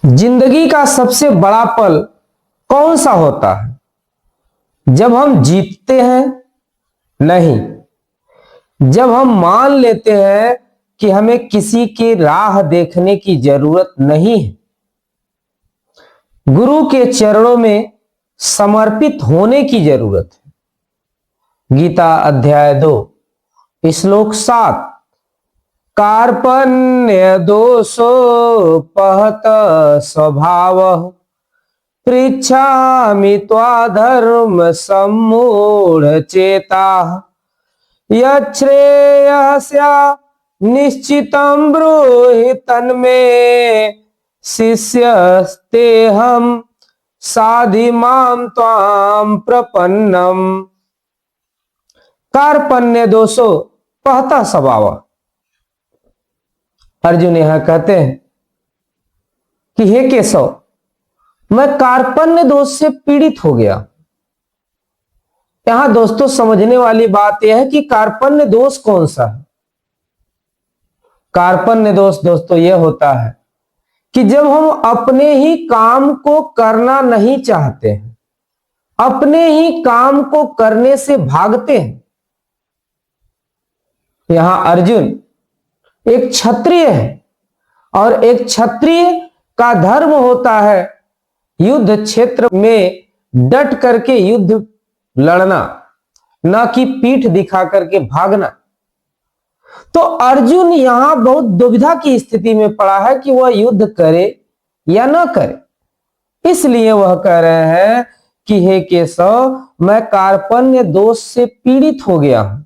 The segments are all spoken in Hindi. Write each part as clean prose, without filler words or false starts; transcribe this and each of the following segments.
जिंदगी का सबसे बड़ा पल कौन सा होता है? जब हम जीतते हैं? नहीं। जब हम मान लेते हैं कि हमें किसी की राह देखने की जरूरत नहीं है, गुरु के चरणों में समर्पित होने की जरूरत है। गीता अध्याय 2 श्लोक 7। कार्पण्य दोषो पहत स्वभाव पृच्छामि त्वा धर्म सम्मूढ़ चेता यच्छ्रेयस्या निश्चितं ब्रूहि तन्मे शिष्यस्तेहं साधि मां त्वां प्रपन्नम। कार्पण्य दोषो पहता स्वभाव। अर्जुन यहां कहते हैं कि हे केशव, मैं कार्पण्य दोष से पीड़ित हो गया। यहां दोस्तों समझने वाली बात यह है कि कार्पण्य दोष कौन सा है। कार्पण्य दोष दोस्तों यह होता है कि जब हम अपने ही काम को करना नहीं चाहते हैं, अपने ही काम को करने से भागते हैं। यहां अर्जुन एक क्षत्रिय है और एक क्षत्रिय का धर्म होता है युद्ध क्षेत्र में डट करके युद्ध लड़ना, न कि पीठ दिखा करके भागना। तो अर्जुन यहां बहुत दुविधा की स्थिति में पड़ा है कि वह युद्ध करे या न करे। इसलिए वह कह रहे हैं कि हे केशव, मैं कार्पण्य दोष से पीड़ित हो गया हूं।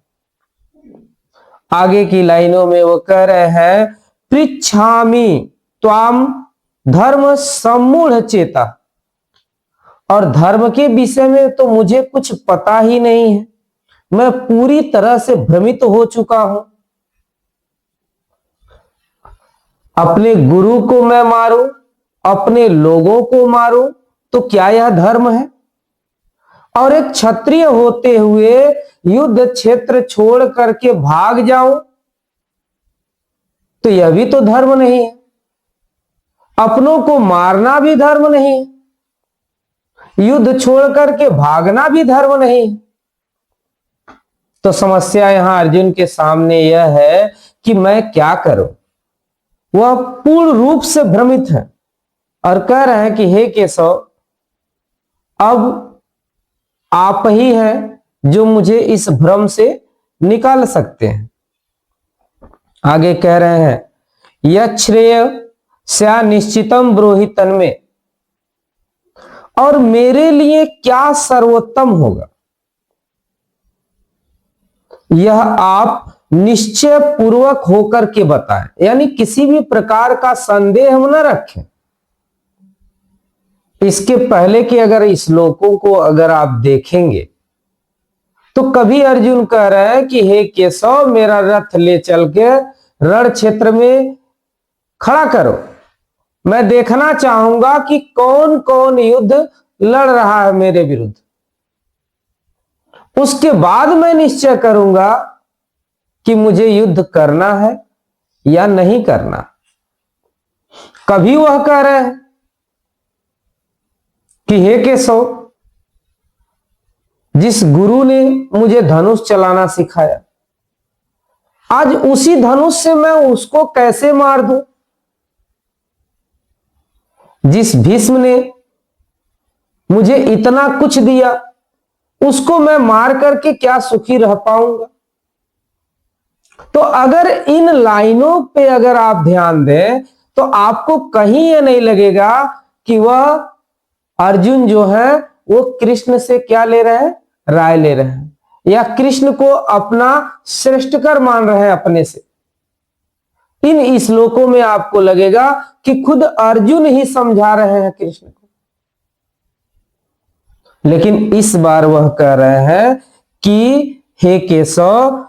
आगे की लाइनों में वो कह रहे हैं पृच्छामि त्वाम धर्म सम्मूढ़ चेता। और धर्म के विषय में तो मुझे कुछ पता ही नहीं है, मैं पूरी तरह से भ्रमित हो चुका हूं। अपने गुरु को मैं मारूं, अपने लोगों को मारूं, तो क्या यह धर्म है? और एक क्षत्रिय होते हुए युद्ध क्षेत्र छोड़ करके भाग जाऊं, तो यह भी तो धर्म नहीं है। अपनों को मारना भी धर्म नहीं है, युद्ध छोड़ करके भागना भी धर्म नहीं है। तो समस्या यहां अर्जुन के सामने यह है कि मैं क्या करूं। वह पूर्ण रूप से भ्रमित है और कह रहे हैं कि हे केशव, अब आप ही हैं जो मुझे इस भ्रम से निकाल सकते हैं। आगे कह रहे हैं यच्छ्रेय स्या निश्चितम ब्रूहि तन्मे। और मेरे लिए क्या सर्वोत्तम होगा, यह आप निश्चय पूर्वक होकर के बताएं। यानी किसी भी प्रकार का संदेह हम न रखें। इसके पहले कि अगर श्लोकों को अगर आप देखेंगे तो कभी अर्जुन कह रहे हैं कि हे केशव, मेरा रथ ले चल के रण क्षेत्र में खड़ा करो, मैं देखना चाहूंगा कि कौन कौन युद्ध लड़ रहा है मेरे विरुद्ध। उसके बाद मैं निश्चय करूंगा कि मुझे युद्ध करना है या नहीं करना। कभी वह कह रहे हैं कि हे केशव, जिस गुरु ने मुझे धनुष चलाना सिखाया, आज उसी धनुष से मैं उसको कैसे मार दूं। जिस भीष्म ने मुझे इतना कुछ दिया, उसको मैं मार करके क्या सुखी रह पाऊंगा। तो अगर इन लाइनों पे अगर आप ध्यान दें तो आपको कहीं यह नहीं लगेगा कि वह अर्जुन जो है वो कृष्ण से क्या ले रहे हैं, राय ले रहे हैं, या कृष्ण को अपना श्रेष्ठकर मान रहे हैं अपने से। इन श्लोकों में आपको लगेगा कि खुद अर्जुन ही समझा रहे हैं कृष्ण को। लेकिन इस बार वह कह रहे हैं कि हे केशव,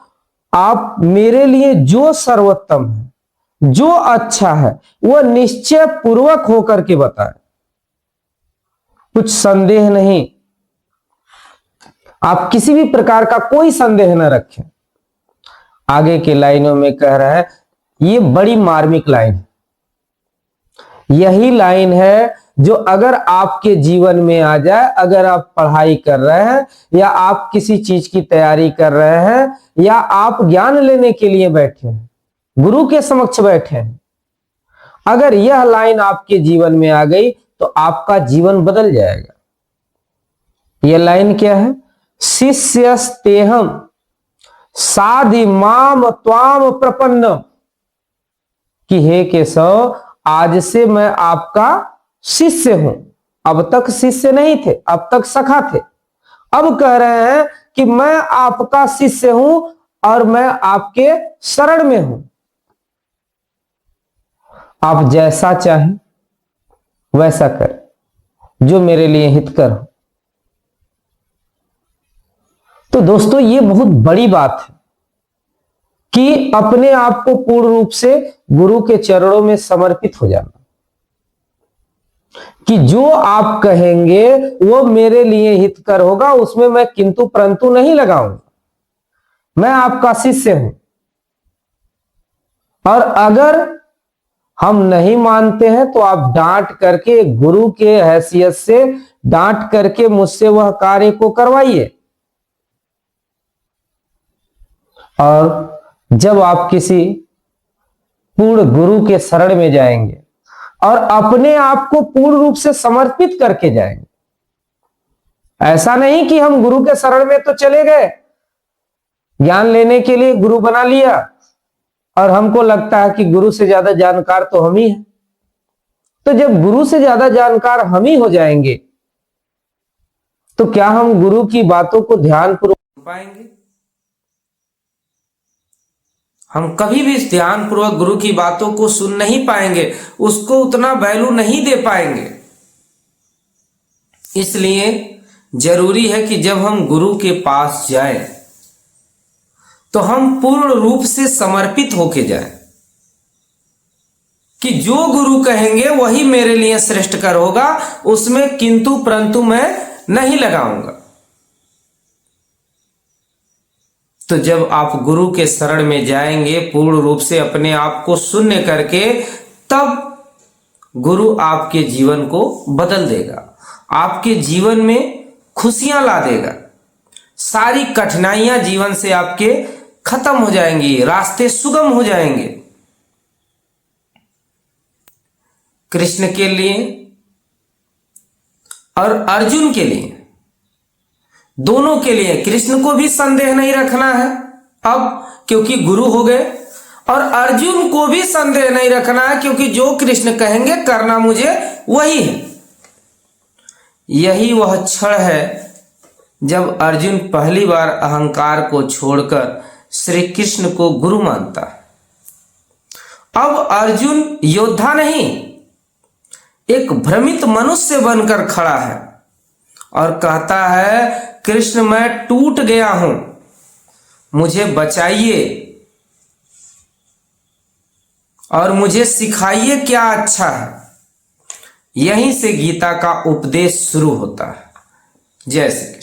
आप मेरे लिए जो सर्वोत्तम है, जो अच्छा है, वह निश्चय पूर्वक होकर के बताएं। कुछ संदेह नहीं, आप किसी भी प्रकार का कोई संदेह न रखें। आगे के लाइनों में कह रहा है, ये बड़ी मार्मिक लाइन है। यही लाइन है जो अगर आपके जीवन में आ जाए, अगर आप पढ़ाई कर रहे हैं या आप किसी चीज की तैयारी कर रहे हैं या आप ज्ञान लेने के लिए बैठे हैं, गुरु के समक्ष बैठे हैं, अगर यह लाइन आपके जीवन में आ गई तो आपका जीवन बदल जाएगा। यह लाइन क्या है? शिष्यस्तेहम साधि माम त्वाम प्रपन्नम, कि हे केशव, आज से मैं आपका शिष्य हूं। अब तक शिष्य नहीं थे, अब तक सखा थे, अब कह रहे हैं कि मैं आपका शिष्य हूं और मैं आपके शरण में हूं। आप जैसा चाहें वैसा करें, जो मेरे लिए हितकर हो। तो दोस्तों, ये बहुत बड़ी बात है कि अपने आप को पूर्ण रूप से गुरु के चरणों में समर्पित हो जाना, कि जो आप कहेंगे वो मेरे लिए हितकर होगा, उसमें मैं किंतु परंतु नहीं लगाऊंगा। मैं आपका शिष्य हूं, और अगर हम नहीं मानते हैं तो आप डांट करके, गुरु के हैसियत से डांट करके मुझसे वह कार्य को करवाइए। और जब आप किसी पूर्ण गुरु के शरण में जाएंगे और अपने आप को पूर्ण रूप से समर्पित करके जाएंगे, ऐसा नहीं कि हम गुरु के शरण में तो चले गए, ज्ञान लेने के लिए गुरु बना लिया और हमको लगता है कि गुरु से ज्यादा जानकार तो हम ही हैं। तो जब गुरु से ज्यादा जानकार हम ही हो जाएंगे तो क्या हम गुरु की बातों को ध्यानपूर्वक सुन पाएंगे? हम कभी भी ध्यानपूर्वक गुरु की बातों को सुन नहीं पाएंगे, उसको उतना वैल्यू नहीं दे पाएंगे। इसलिए जरूरी है कि जब हम गुरु के पास जाएं तो हम पूर्ण रूप से समर्पित होके जाएं, कि जो गुरु कहेंगे वही मेरे लिए श्रेष्ठकर होगा, उसमें किंतु परंतु मैं नहीं लगाऊंगा। तो जब आप गुरु के शरण में जाएंगे पूर्ण रूप से अपने आप को शून्य करके, तब गुरु आपके जीवन को बदल देगा, आपके जीवन में खुशियां ला देगा, सारी कठिनाइयां जीवन से आपके खत्म हो जाएंगी, रास्ते सुगम हो जाएंगे। कृष्ण के लिए और अर्जुन के लिए, दोनों के लिए, कृष्ण को भी संदेह नहीं रखना है अब, क्योंकि गुरु हो गए, और अर्जुन को भी संदेह नहीं रखना है, क्योंकि जो कृष्ण कहेंगे करना मुझे वही है। यही वह क्षण है जब अर्जुन पहली बार अहंकार को छोड़कर श्री कृष्ण को गुरु मानता है। अब अर्जुन योद्धा नहीं, एक भ्रमित मनुष्य बनकर खड़ा है और कहता है, कृष्ण मैं टूट गया हूं, मुझे बचाइए और मुझे सिखाइए क्या अच्छा है। यहीं से गीता का उपदेश शुरू होता है। जय श्री कृष्ण।